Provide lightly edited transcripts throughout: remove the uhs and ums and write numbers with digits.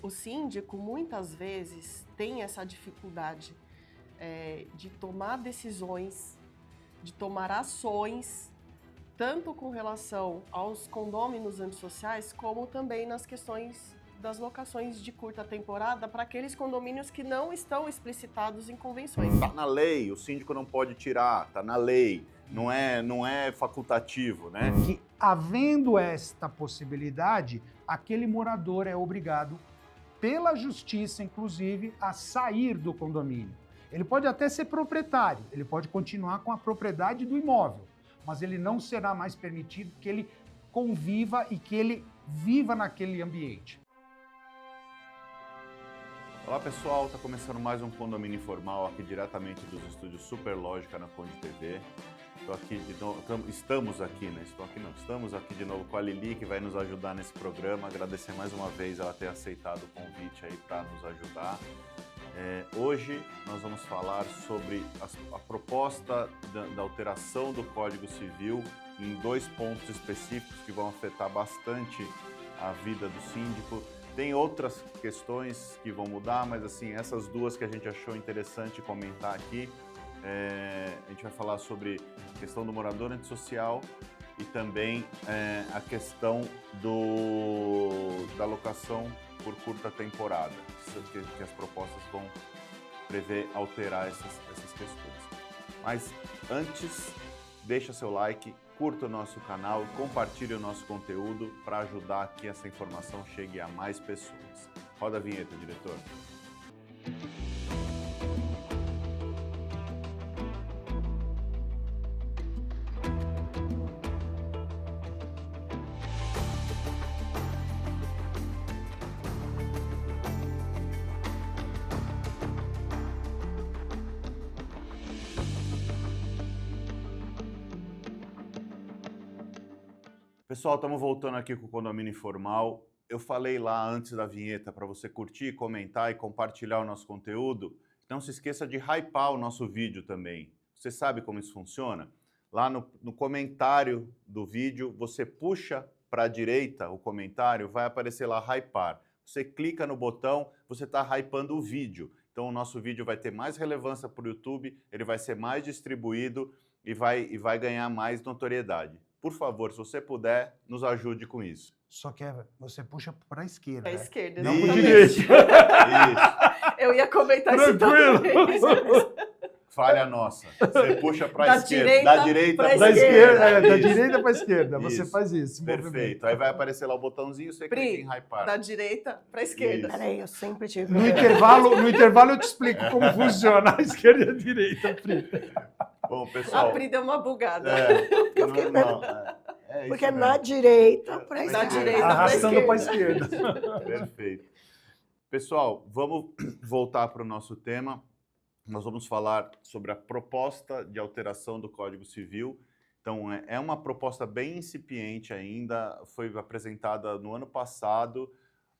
o síndico, muitas vezes, tem essa dificuldade de tomar decisões, de tomar ações, tanto com relação aos condôminos antissociais, como também nas questões das locações de curta temporada para aqueles condomínios que não estão explicitados em convenções. Está na lei, o síndico não pode tirar, está na lei, não é facultativo, né? Que, havendo esta possibilidade, aquele morador é obrigado, pela justiça, inclusive, a sair do condomínio. Ele pode até ser proprietário, ele pode continuar com a propriedade do imóvel, mas ele não será mais permitido que ele conviva e que ele viva naquele ambiente. Olá pessoal, está começando mais um Condomínio Informal aqui diretamente dos estúdios Superlógica na Conde TV. Estamos aqui de novo com a Lili, que vai nos ajudar nesse programa. Agradecer mais uma vez ela ter aceitado o convite aí para nos ajudar. Hoje nós vamos falar sobre a proposta da alteração do Código Civil em 2 pontos específicos que vão afetar bastante a vida do síndico. Tem outras questões que vão mudar, mas assim, essas 2 que a gente achou interessante comentar aqui. A gente vai falar sobre a questão do morador antissocial e também a questão da locação por curta temporada, que as propostas vão prever alterar essas questões. Mas antes, deixa seu like, curta o nosso canal, compartilhe o nosso conteúdo para ajudar que essa informação chegue a mais pessoas. Roda a vinheta, diretor. Pessoal, estamos voltando aqui com o Condomínio Informal. Eu falei lá antes da vinheta para você curtir, comentar e compartilhar o nosso conteúdo. Não se esqueça de hypar o nosso vídeo também. Você sabe como isso funciona? Lá no comentário do vídeo, você puxa para a direita o comentário, vai aparecer lá hypar. Você clica no botão, você está hypando o vídeo. Então o nosso vídeo vai ter mais relevância para o YouTube, ele vai ser mais distribuído e vai ganhar mais notoriedade. Por favor, se você puder, nos ajude com isso. Só que você puxa para a esquerda. Para a né? esquerda, Não exatamente. direito. Isso. Eu ia comentar isso também. Falha nossa. Você puxa para a Da esquerda. Da direita pra Da esquerda, da Isso. direita para a esquerda. Você Isso. faz isso. Perfeito. Aí vai aparecer lá o botãozinho, você clica em hypar. Da direita para a esquerda. Isso. Peraí, eu sempre tive. No intervalo eu te explico como funciona a esquerda e a direita, Pri. Bom, pessoal. A Pri deu uma bugada. Porque na direita para Na esquerda. direita. Arrastando para a esquerda. esquerda. Perfeito. Pessoal, vamos voltar para o nosso tema. Nós vamos falar sobre a proposta de alteração do Código Civil. Então, é uma proposta bem incipiente ainda, foi apresentada no ano passado.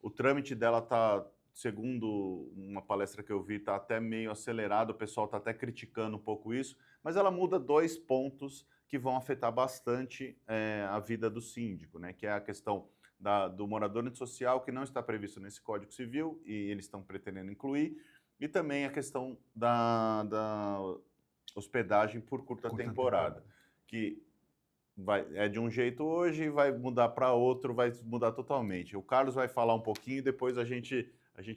O trâmite dela está, segundo uma palestra que eu vi, está até meio acelerado, o pessoal está até criticando um pouco isso, mas ela muda 2 pontos que vão afetar bastante a vida do síndico, né? Que é a questão do morador antissocial, que não está previsto nesse Código Civil, e eles estão pretendendo incluir, e também a questão da hospedagem por curta temporada, que é de um jeito hoje e vai mudar para outro, vai mudar totalmente. O Carlos vai falar um pouquinho e depois a gente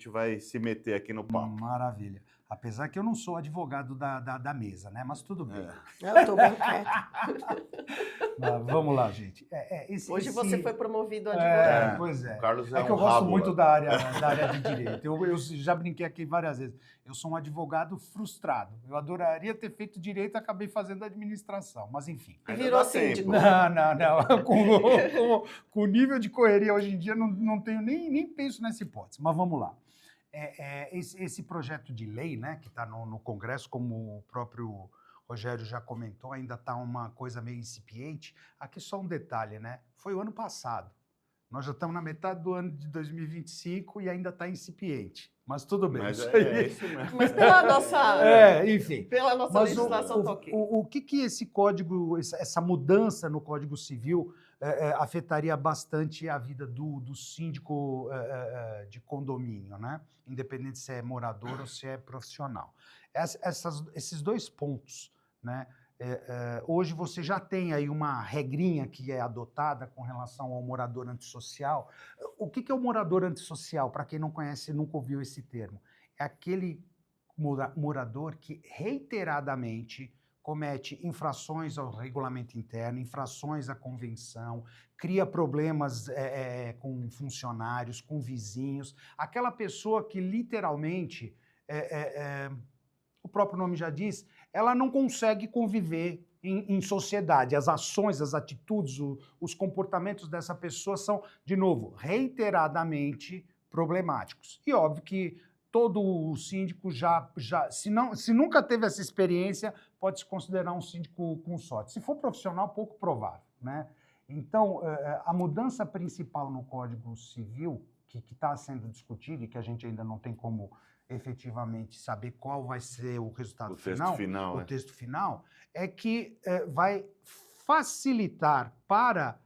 vai se meter aqui no papo. Maravilha. Apesar que eu não sou advogado da mesa, né? Mas tudo bem. Eu estou bem quieto. Mas vamos lá, gente. Hoje você foi promovido a É, advogado. pois é. O Carlos é É que eu um gosto rábula. muito da área de direito. Eu já brinquei aqui várias vezes. Eu sou um advogado frustrado. Eu adoraria ter feito direito e acabei fazendo administração. Mas enfim. E Ainda virou dá tempo. síndico. Não. Com o nível de correria hoje em dia, não tenho nem penso nessa hipótese. Mas vamos lá. Esse projeto de lei, né, que está no Congresso, como o próprio Rogério já comentou, ainda está uma coisa meio incipiente. Aqui só um detalhe, né? Foi o ano passado. Nós já estamos na metade do ano de 2025 e ainda está incipiente. Mas tudo bem. Mas isso é aí. isso mesmo. Mas pela nossa, Enfim. pela nossa Mas legislação tá ok. o que esse código, essa mudança no Código Civil afetaria bastante a vida do síndico de condomínio, né? Independente se é morador ou se é profissional. Esses dois pontos, né? Hoje você já tem aí uma regrinha que é adotada com relação ao morador antissocial. O que é o morador antissocial? Para quem não conhece, nunca ouviu esse termo. É aquele morador que reiteradamente comete infrações ao regulamento interno, infrações à convenção, cria problemas com funcionários, com vizinhos. Aquela pessoa que literalmente, o próprio nome já diz, ela não consegue conviver em sociedade. As ações, as atitudes, os comportamentos dessa pessoa são, de novo, reiteradamente problemáticos. E óbvio que todo o síndico se nunca teve essa experiência, pode se considerar um síndico com sorte. Se for profissional, pouco provável, né? Então, a mudança principal no Código Civil, que está sendo discutida e que a gente ainda não tem como efetivamente saber qual vai ser o resultado final, o texto final, é que vai facilitar para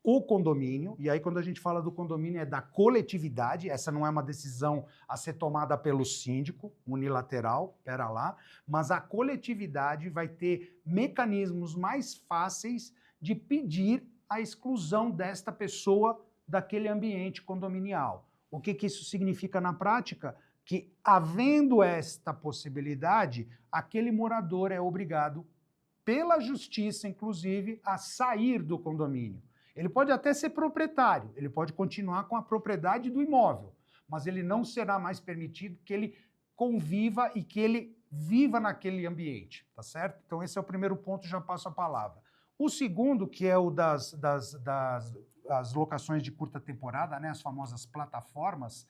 o condomínio, e aí quando a gente fala do condomínio é da coletividade, essa não é uma decisão a ser tomada pelo síndico, unilateral, pera lá, mas a coletividade vai ter mecanismos mais fáceis de pedir a exclusão desta pessoa daquele ambiente condominial. O que isso significa na prática? Que, havendo esta possibilidade, aquele morador é obrigado, pela justiça, inclusive, a sair do condomínio. Ele pode até ser proprietário, ele pode continuar com a propriedade do imóvel, mas ele não será mais permitido que ele conviva e que ele viva naquele ambiente, tá certo? Então, esse é o primeiro ponto, já passo a palavra. O segundo, que é o das locações de curta temporada, né, as famosas plataformas,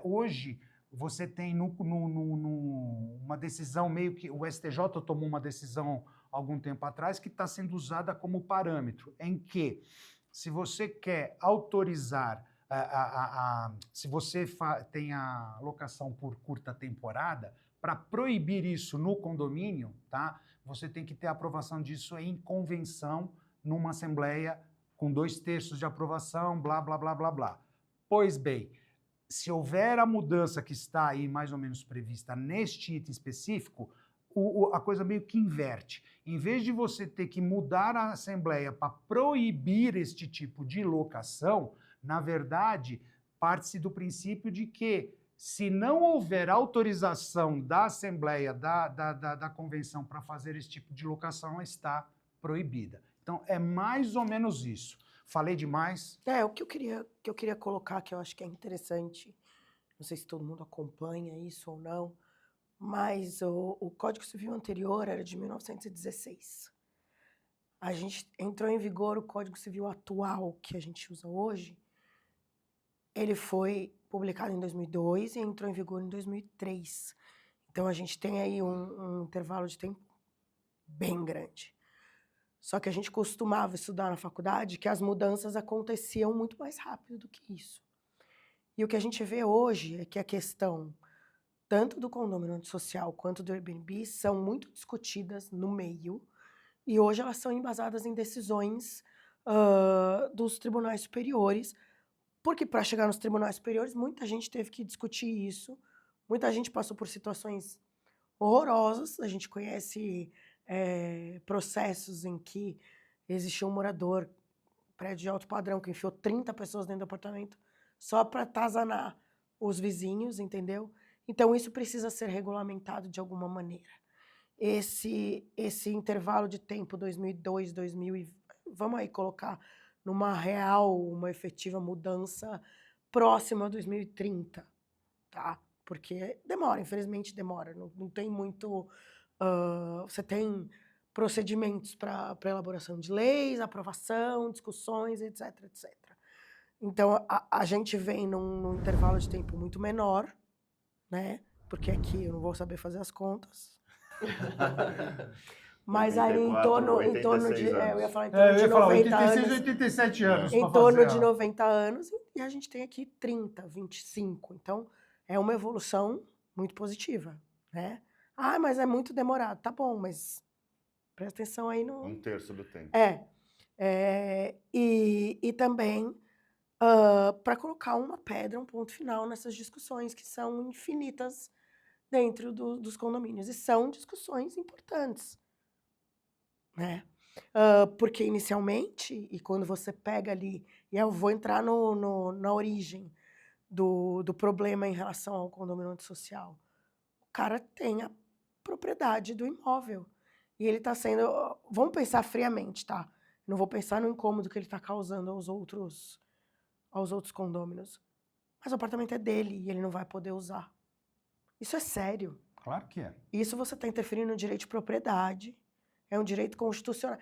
hoje você tem uma decisão meio que o STJ tomou uma decisão algum tempo atrás que está sendo usada como parâmetro, em que se você quer autorizar, se você tem a locação por curta temporada, para proibir isso no condomínio, tá? Você tem que ter a aprovação disso em convenção, numa assembleia com 2/3 de aprovação, blá, blá, blá, blá, blá. Pois bem, se houver a mudança que está aí mais ou menos prevista neste item específico, a coisa meio que inverte. Em vez de você ter que mudar a Assembleia para proibir este tipo de locação, na verdade, parte-se do princípio de que, se não houver autorização da Assembleia, da Convenção para fazer esse tipo de locação, está proibida. Então, é mais ou menos isso. Falei demais? O que eu queria colocar, que eu acho que é interessante, não sei se todo mundo acompanha isso ou não, mas o Código Civil anterior era de 1916. A gente entrou em vigor o Código Civil atual, que a gente usa hoje, ele foi publicado em 2002 e entrou em vigor em 2003. Então, a gente tem aí um intervalo de tempo bem grande. Só que a gente costumava estudar na faculdade que as mudanças aconteciam muito mais rápido do que isso. E o que a gente vê hoje é que a questão, tanto do condomínio antissocial quanto do Airbnb, são muito discutidas no meio, e hoje elas são embasadas em decisões dos tribunais superiores, porque para chegar nos tribunais superiores, muita gente teve que discutir isso, muita gente passou por situações horrorosas, a gente conhece processos em que existia um morador, prédio de alto padrão, que enfiou 30 pessoas dentro do apartamento só para atazanar os vizinhos, entendeu? Então, isso precisa ser regulamentado de alguma maneira. Esse intervalo de tempo, 2002, 2000, vamos aí colocar numa real, uma efetiva mudança próxima a 2030, tá? Porque demora, infelizmente demora, não tem muito... você tem procedimentos para elaboração de leis, aprovação, discussões, etc, etc. Então, a gente vem num intervalo de tempo muito menor, né? Porque aqui eu não vou saber fazer as contas. Mas aí em torno de... eu ia falar em torno de 90 anos. 87 anos. Em torno de 90 anos, e a gente tem aqui 30, 25. Então, é uma evolução muito positiva, né? Ah, mas é muito demorado. Tá bom, mas presta atenção aí no... 1/3 do tempo. E também para colocar uma pedra, um ponto final nessas discussões que são infinitas dentro dos condomínios. E são discussões importantes, né? Porque inicialmente, e quando você pega ali, e eu vou entrar na origem do problema em relação ao condomínio antissocial, o cara tem a propriedade do imóvel. E ele está sendo... Vamos pensar friamente, tá? Não vou pensar no incômodo que ele está causando aos outros condôminos. Mas o apartamento é dele e ele não vai poder usar. Isso é sério. Claro que é. Isso você está interferindo no direito de propriedade. É um direito constitucional.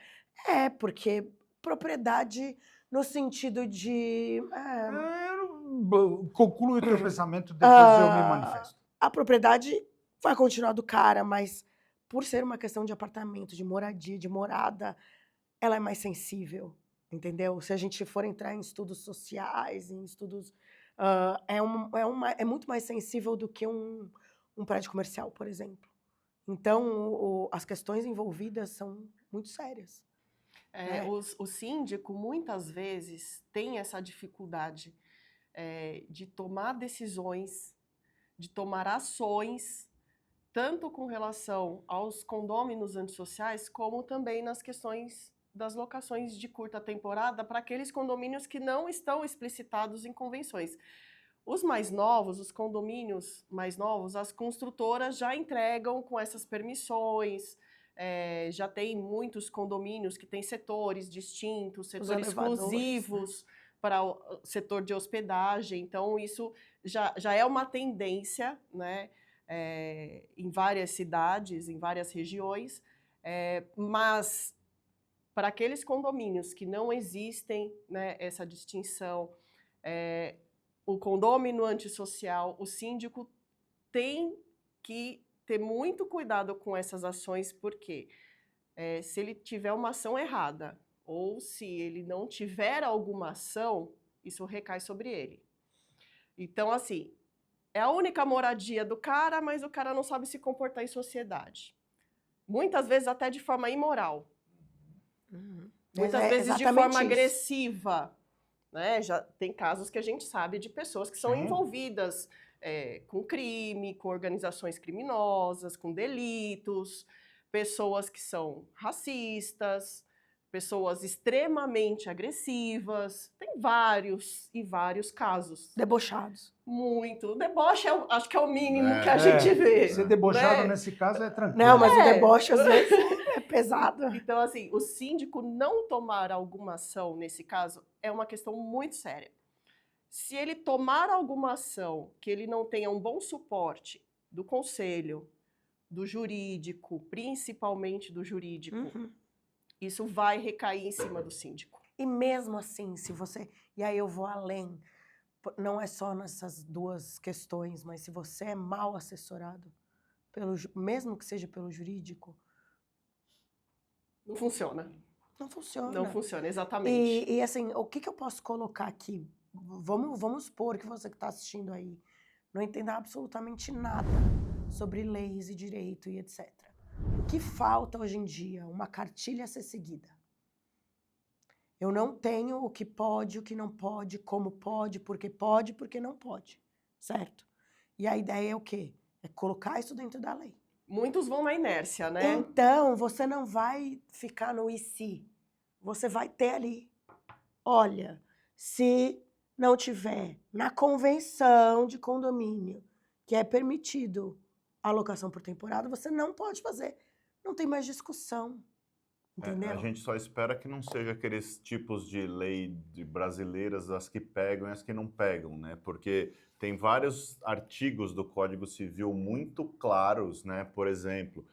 Porque propriedade no sentido de... Conclui o teu pensamento, depois eu me manifesto. A propriedade vai continuar do cara, mas por ser uma questão de apartamento, de moradia, de morada, ela é mais sensível, entendeu? Se a gente for entrar em estudos sociais, em estudos... é muito mais sensível do que um prédio comercial, por exemplo. Então, as questões envolvidas são muito sérias. O síndico, muitas vezes, tem essa dificuldade de tomar decisões, de tomar ações, tanto com relação aos condôminos antissociais, como também nas questões das locações de curta temporada para aqueles condomínios que não estão explicitados em convenções. Os mais novos, os condomínios mais novos, as construtoras já entregam com essas permissões, já tem muitos condomínios que têm setores distintos, setores exclusivos para o setor de hospedagem, então isso já é uma tendência, né, em várias cidades, em várias regiões, mas para aqueles condomínios que não existem, né, essa distinção, o condômino antissocial, o síndico tem que ter muito cuidado com essas ações, porque se ele tiver uma ação errada ou se ele não tiver alguma ação, isso recai sobre ele. Então, assim, é a única moradia do cara, mas o cara não sabe se comportar em sociedade. Muitas vezes até de forma imoral. Muitas vezes de forma agressiva. Né? Já tem casos que a gente sabe de pessoas que são envolvidas com crime, com organizações criminosas, com delitos, pessoas que são racistas, pessoas extremamente agressivas. Tem vários e vários casos. Debochados. Muito. Deboche, acho que é o mínimo que a gente vê. Ser debochado, né? nesse caso, é tranquilo. Não, mas o deboche, às vezes, é pesado. Então, assim, o síndico não tomar alguma ação, nesse caso, é uma questão muito séria. Se ele tomar alguma ação que ele não tenha um bom suporte do conselho, do jurídico, principalmente do jurídico, isso vai recair em cima do síndico. E mesmo assim, se você... E aí eu vou além. Não é só nessas duas questões, mas se você é mal assessorado, mesmo que seja pelo jurídico... Não funciona. Não funciona. Não funciona, exatamente. E assim, o que eu posso colocar aqui? Vamos supor que você que está assistindo aí não entenda absolutamente nada sobre leis e direito e etc. O que falta hoje em dia? Uma cartilha a ser seguida. Eu não tenho o que pode, o que não pode, como pode, porque não pode, certo? E a ideia é o quê? É colocar isso dentro da lei. Muitos vão na inércia, né? Então, você não vai ficar no e se. Você vai ter ali. Olha, se não tiver na convenção de condomínio que é permitido a locação por temporada, você não pode fazer. Não tem mais discussão. Entendeu? A gente só espera que não seja aqueles tipos de lei brasileiras, as que pegam e as que não pegam, né? Porque tem vários artigos do Código Civil muito claros, né? Por exemplo,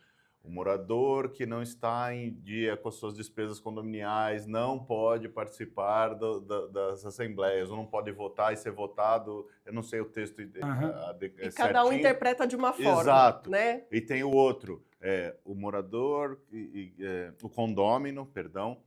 o morador que não está em dia com as suas despesas condominiais não pode participar das assembleias, ou não pode votar e ser votado, eu não sei o texto E certinho. cada um interpreta de uma forma. Exato. Né? E tem o outro, o morador, o condômino, perdão,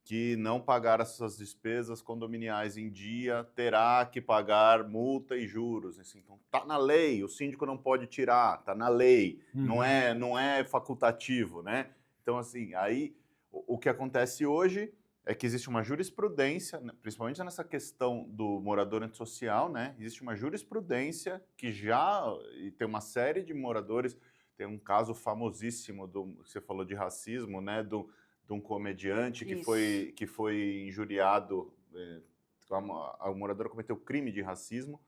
que não pagar essas despesas condominiais em dia terá que pagar multa e juros. Assim, então, tá na lei, o síndico não pode tirar, tá na lei, não é facultativo, né? Então, assim, aí o que acontece hoje é que existe uma jurisprudência, principalmente nessa questão do morador antissocial, né? Existe uma jurisprudência que e tem uma série de moradores, tem um caso famosíssimo que você falou de racismo, né? De um comediante que foi injuriado, a moradora cometeu crime de racismo,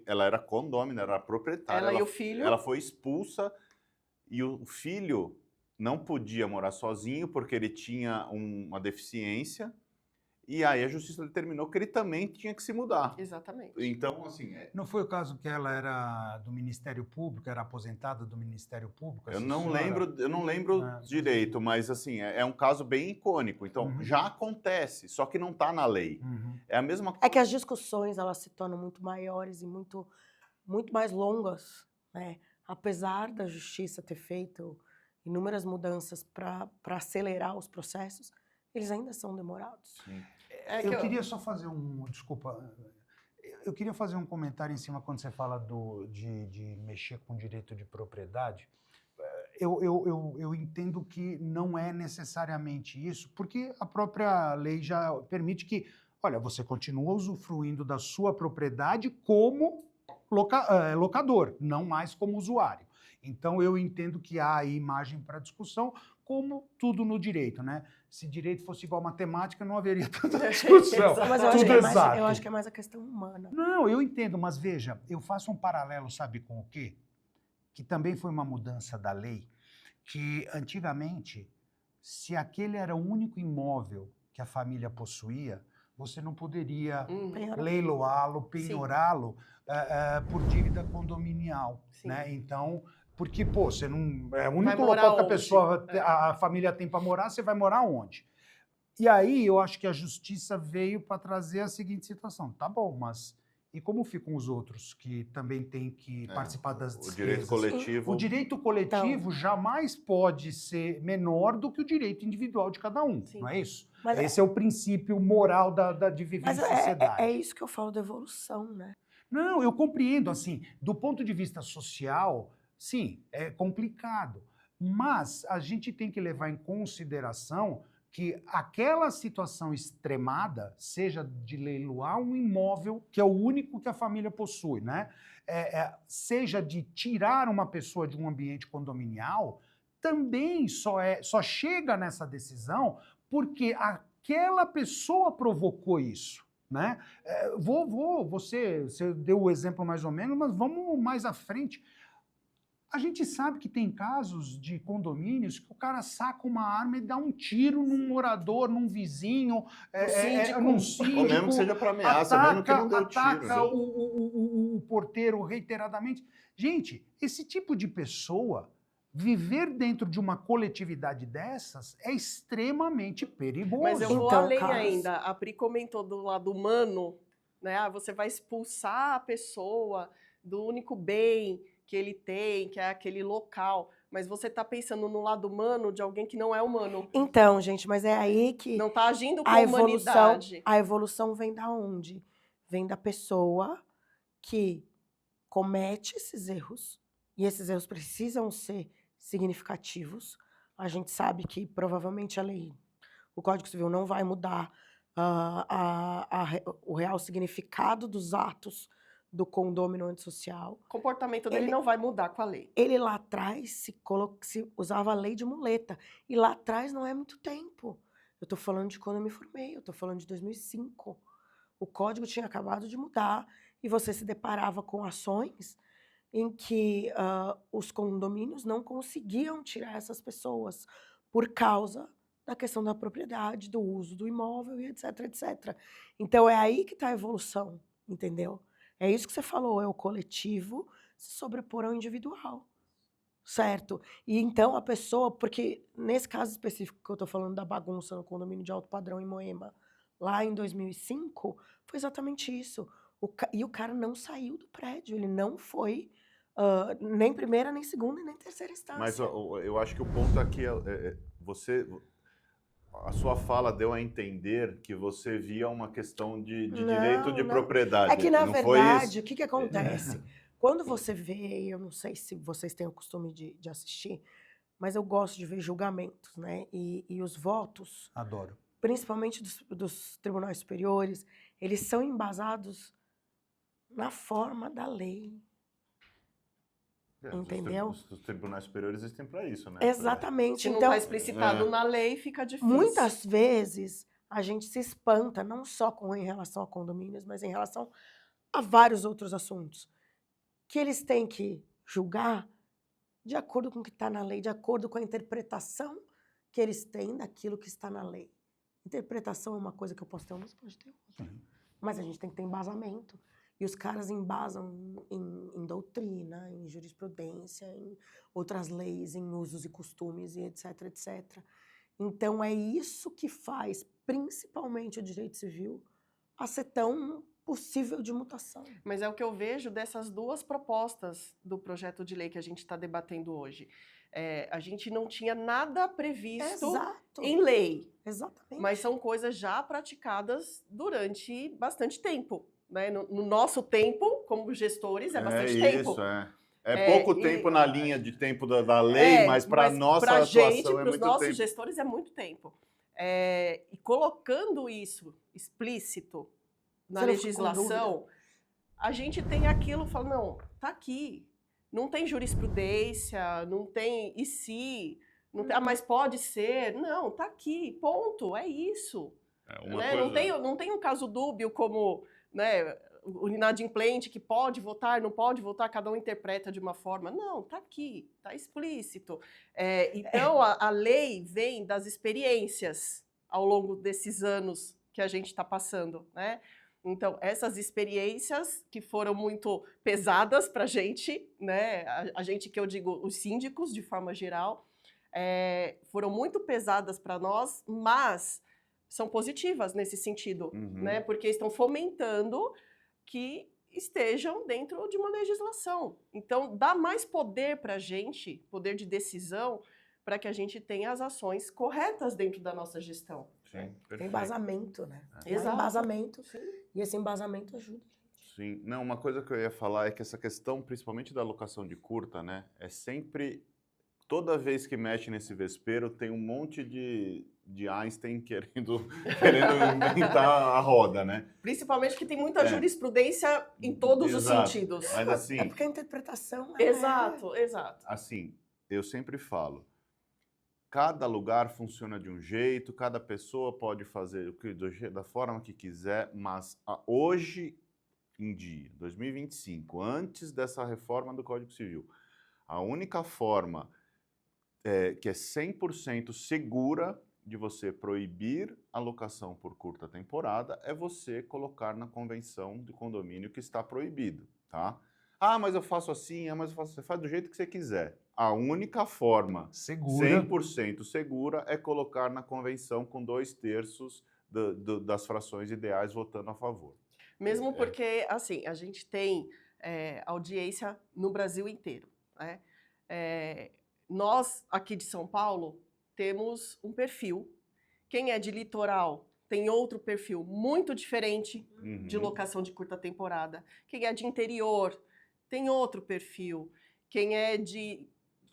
ela era condômina, era proprietária. Ela e o filho? Ela foi expulsa e o filho não podia morar sozinho porque ele tinha uma deficiência, e aí a justiça determinou que ele também tinha que se mudar. Exatamente. Então, assim... Não foi o caso que ela era do Ministério Público, era aposentada do Ministério Público? Eu não lembro direito, mas assim, é um caso bem icônico. Então, já acontece, só que não está na lei. É a mesma coisa. É que as discussões, elas se tornam muito maiores e muito mais longas, né? Apesar da justiça ter feito inúmeras mudanças para acelerar os processos, eles ainda são demorados. Sim. Eu queria só fazer eu queria fazer um comentário em cima quando você fala de mexer com direito de propriedade. Eu entendo que não é necessariamente isso, porque a própria lei já permite que, olha, você continua usufruindo da sua propriedade como locador, não mais como usuário. Então, eu entendo que há aí margem para discussão, como tudo no direito, né? Se direito fosse igual matemática, não haveria tanta discussão. Mas eu acho que é mais a questão humana. Não, eu entendo, mas veja, eu faço um paralelo, sabe com o quê? Que também foi uma mudança da lei, que antigamente, se aquele era o único imóvel que a família possuía, você não poderia leiloá-lo, penhorá-lo por dívida condominial, né? Então, porque, pô, você não é o único local que a família tem para morar, você vai morar onde? E aí eu acho que a justiça veio para trazer a seguinte situação. Tá bom, mas e como ficam os outros que também têm que participar das despesas? O direito coletivo... O direito coletivo jamais pode ser menor do que o direito individual de cada um, não é isso? Mas esse é o princípio moral de viver em sociedade. É isso que eu falo da evolução, né? Não, eu compreendo, assim, do ponto de vista social, sim, é complicado, mas a gente tem que levar em consideração que aquela situação extremada, seja de leiloar um imóvel, que é o único que a família possui, né? Seja de tirar uma pessoa de um ambiente condominial, também só chega nessa decisão porque aquela pessoa provocou isso, né? Você deu o exemplo mais ou menos, mas vamos mais à frente. A gente sabe que tem casos de condomínios que o cara saca uma arma e dá um tiro num morador, num vizinho, num síndico. Ou mesmo que seja para ameaça, mesmo que não deu tiro. Ataca o porteiro reiteradamente. Gente, esse tipo de pessoa, viver dentro de uma coletividade dessas é extremamente perigoso. Mas eu vou além ainda. A Pri comentou do lado humano, né? Você vai expulsar a pessoa do único bem que ele tem, que é aquele local, mas você está pensando no lado humano de alguém que não é humano. Então, gente, mas é aí que... Não está agindo com a humanidade. A evolução vem da onde? Vem da pessoa que comete esses erros, e esses erros precisam ser significativos. A gente sabe que, provavelmente, o Código Civil não vai mudar o real significado dos atos do condômino antissocial. O comportamento dele não vai mudar com a lei. Ele lá atrás se usava a lei de muleta. E lá atrás não é muito tempo. Eu estou falando de quando eu me formei, eu estou falando de 2005. O código tinha acabado de mudar e você se deparava com ações em que os condomínios não conseguiam tirar essas pessoas por causa da questão da propriedade, do uso do imóvel e etc, etc. Então é aí que está a evolução, entendeu? É isso que você falou, é o coletivo se sobrepor ao individual, certo? E então a pessoa, porque nesse caso específico que eu estou falando da bagunça no condomínio de alto padrão em Moema, lá em 2005, foi exatamente isso. E o cara não saiu do prédio, ele não foi nem primeira, nem segunda, nem terceira instância. Mas eu acho que o ponto aqui a sua fala deu a entender que você via uma questão de Não, direito de não. propriedade. É que, na não foi isso? verdade, o que acontece? Quando você vê, eu não sei se vocês têm o costume de assistir, mas eu gosto de ver julgamentos, né? E os votos, Adoro. principalmente dos tribunais superiores, eles são embasados na forma da lei. Entendeu? Os tribunais superiores existem para isso, né? Exatamente. Se não Então, está explicitado na lei, fica difícil. muitas vezes a gente se espanta, não só em relação a condomínios, mas em relação a vários outros assuntos, que eles têm que julgar de acordo com o que está na lei, de acordo com a interpretação que eles têm daquilo que está na lei. Interpretação é uma coisa que eu posso ter uma, você pode ter outra. Mas a gente tem que ter embasamento. E os caras embasam em doutrina, em jurisprudência, em outras leis, em usos e costumes, e etc, etc. Então, é isso que faz, principalmente, o direito civil a ser tão possível de mutação. Mas é o que eu vejo dessas duas propostas do projeto de lei que a gente está debatendo hoje. A gente não tinha nada previsto Exato. em lei, Exatamente. mas são coisas já praticadas durante bastante tempo. Né? No nosso tempo, como gestores, é bastante tempo. Isso, pouco tempo na linha de tempo da lei, mas para a nossa pra atuação gente, é para os muito nossos tempo. gestores é muito tempo. E colocando isso explícito na Você não fica com legislação, dúvida? a gente tem aquilo, fala, não, tá aqui. Não tem jurisprudência, não tem e se, não tem, mas pode ser. Não, tá aqui, ponto, é isso. Né? Não tem um caso dúbio como, né, o inadimplente que pode votar, não pode votar, cada um interpreta de uma forma. Não, tá aqui, tá explícito. Então, a lei vem das experiências ao longo desses anos que a gente está passando, né? Então, essas experiências que foram muito pesadas para a gente, né? A gente que eu digo, os síndicos, de forma geral, foram muito pesadas para nós, mas são positivas nesse sentido, né? Porque estão fomentando que estejam dentro de uma legislação. Então, dá mais poder para a gente, poder de decisão, para que a gente tenha as ações corretas dentro da nossa gestão. Sim, Tem embasamento, né? Exato. Embasamento. Sim. E esse embasamento ajuda. Sim. Não, uma coisa que eu ia falar é que essa questão, principalmente da alocação de curta, né? É sempre, toda vez que mexe nesse vespeiro, tem um monte de Einstein querendo inventar a roda, né? Principalmente que tem muita jurisprudência em todos os sentidos. Mas assim... É porque a interpretação... Exato. Assim, eu sempre falo, cada lugar funciona de um jeito, cada pessoa pode fazer da forma que quiser, mas hoje em dia, 2025, antes dessa reforma do Código Civil, a única forma que é 100% segura de você proibir a locação por curta temporada é você colocar na convenção de condomínio que está proibido, tá? Ah, mas eu faço assim, você faz do jeito que você quiser. A única forma segura. 100% segura é colocar na convenção com 2/3 das frações ideais votando a favor. Mesmo porque, assim, a gente tem audiência no Brasil inteiro, né? Nós, aqui de São Paulo, temos um perfil. Quem é de litoral tem outro perfil muito diferente de locação de curta temporada. Quem é de interior tem outro perfil. Quem é de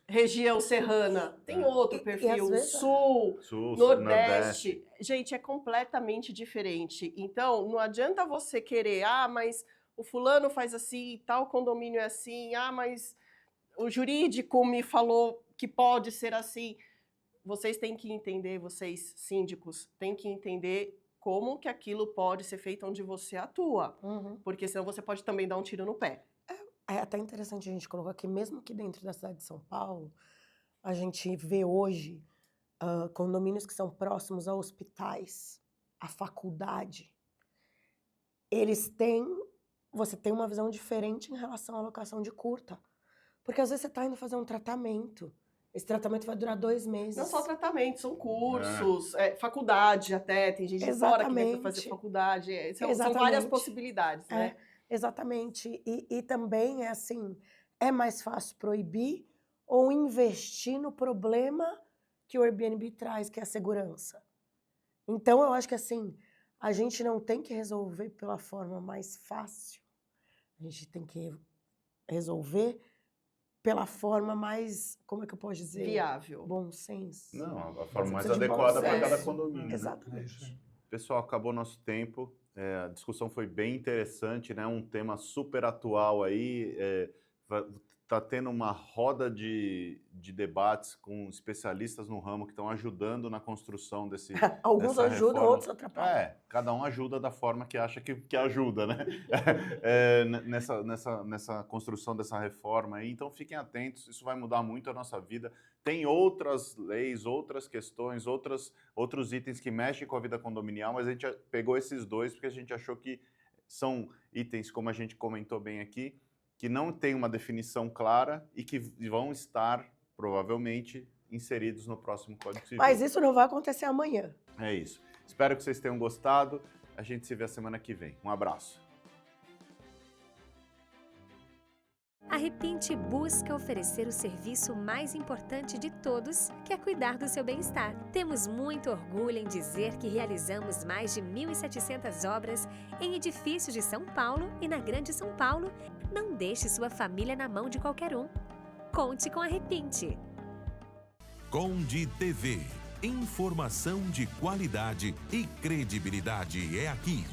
região serrana tem outro perfil. Sul, Nordeste. Gente, é completamente diferente. Então, não adianta você querer, mas o fulano faz assim, tal condomínio é assim, mas o jurídico me falou que pode ser assim. Vocês têm que entender, vocês síndicos, têm que entender como que aquilo pode ser feito onde você atua. Porque senão você pode também dar um tiro no pé. É até interessante a gente colocar que mesmo que dentro da cidade de São Paulo, a gente vê hoje condomínios que são próximos a hospitais, a faculdade. Você tem uma visão diferente em relação à locação de curta. Porque às vezes você está indo fazer um tratamento. Esse tratamento vai durar 2 meses. Não só tratamento, são cursos, faculdade até, tem gente de fora que vem para fazer faculdade. São várias possibilidades, né? Exatamente. E também é assim, é mais fácil proibir ou investir no problema que o Airbnb traz, que é a segurança. Então, eu acho que assim, a gente não tem que resolver pela forma mais fácil. A gente tem que resolver pela forma mais, como é que eu posso dizer? Viável. Bom senso. Não, a forma mais Precisa de bom adequada para cada senso. condomínio. Né? Exatamente. Pessoal, acabou nosso tempo. A discussão foi bem interessante, né? Um tema super atual aí. Tá tendo uma roda de debates com especialistas no ramo que estão ajudando na construção Alguns dessa ajudam, reforma. outros atrapalham. Cada um ajuda da forma que acha que ajuda, né? Nessa construção dessa reforma aí. Então, fiquem atentos, isso vai mudar muito a nossa vida. Tem outras leis, outras questões, outros itens que mexem com a vida condominial, mas a gente pegou esses dois porque a gente achou que são itens, como a gente comentou bem aqui, que não tem uma definição clara e que vão estar, provavelmente, inseridos no próximo Código Civil. Mas isso não vai acontecer amanhã. É isso. Espero que vocês tenham gostado. A gente se vê a semana que vem. Um abraço. A Repinte busca oferecer o serviço mais importante de todos, que é cuidar do seu bem-estar. Temos muito orgulho em dizer que realizamos mais de 1.700 obras em edifícios de São Paulo e na Grande São Paulo. Não deixe sua família na mão de qualquer um. Conte com a Repinte. Conde TV. Informação de qualidade e credibilidade é aqui.